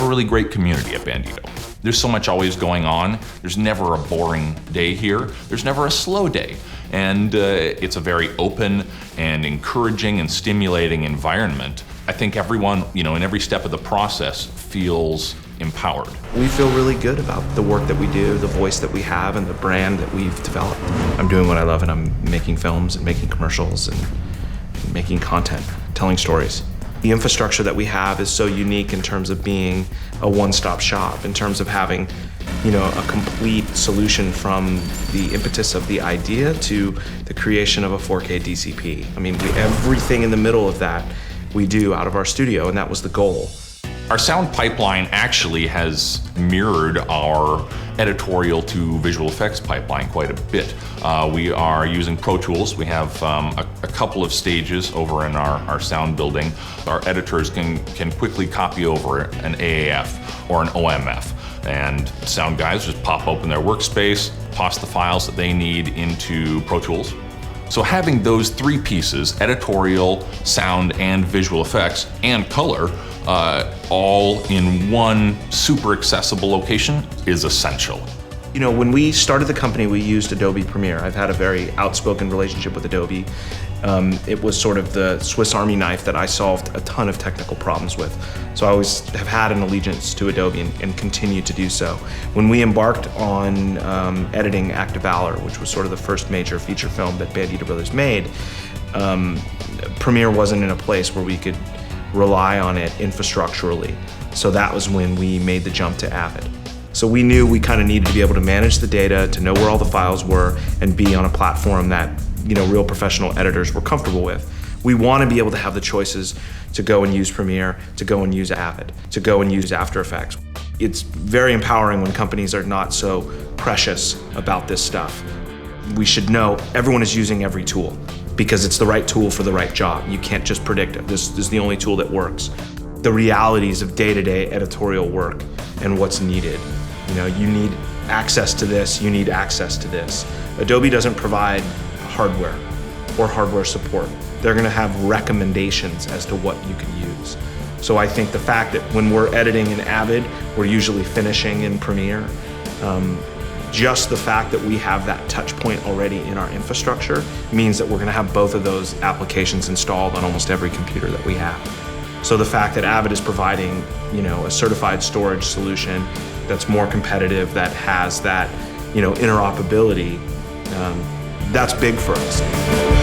a really great community at Bandito. There's so much always going on. There's never a boring day here. There's never a slow day. And it's a very open and encouraging and stimulating environment. I think everyone, in every step of the process feels empowered. We feel really good about the work that we do, the voice that we have, and the brand that we've developed. I'm doing what I love, and I'm making films and making commercials and making content, telling stories. The infrastructure that we have is so unique in terms of being a one-stop shop, in terms of having, a complete solution from the impetus of the idea to the creation of a 4K DCP. I mean, everything in the middle of that we do out of our studio, and that was the goal. Our sound pipeline actually has mirrored our editorial to visual effects pipeline quite a bit. We are using Pro Tools. We have a couple of stages over in our sound building. Our editors can quickly copy over an AAF or an OMF. And sound guys just pop open their workspace, toss the files that they need into Pro Tools. So having those three pieces, editorial, sound, and visual effects, and color, all in one super accessible location is essential. When we started the company, we used Adobe Premiere. I've had a very outspoken relationship with Adobe. It was sort of the Swiss Army knife that I solved a ton of technical problems with. So I always have had an allegiance to Adobe and continue to do so. When we embarked on editing Act of Valor, which was sort of the first major feature film that Bandito Brothers made, Premiere wasn't in a place where we could rely on it infrastructurally. So that was when we made the jump to Avid. So we knew we kind of needed to be able to manage the data, to know where all the files were, and be on a platform that real professional editors were comfortable with. We want to be able to have the choices to go and use Premiere, to go and use Avid, to go and use After Effects. It's very empowering when companies are not so precious about this stuff. We should know everyone is using every tool because it's the right tool for the right job. You can't just predict it. This is the only tool that works. The realities of day-to-day editorial work and what's needed. You need access to this, you need access to this. Adobe doesn't provide hardware or hardware support. They're gonna have recommendations as to what you can use. So I think the fact that when we're editing in Avid, we're usually finishing in Premiere. Just the fact that we have that touch point already in our infrastructure means that we're gonna have both of those applications installed on almost every computer that we have. So the fact that Avid is providing, a certified storage solution that's more competitive, that has that, interoperability, that's big for us.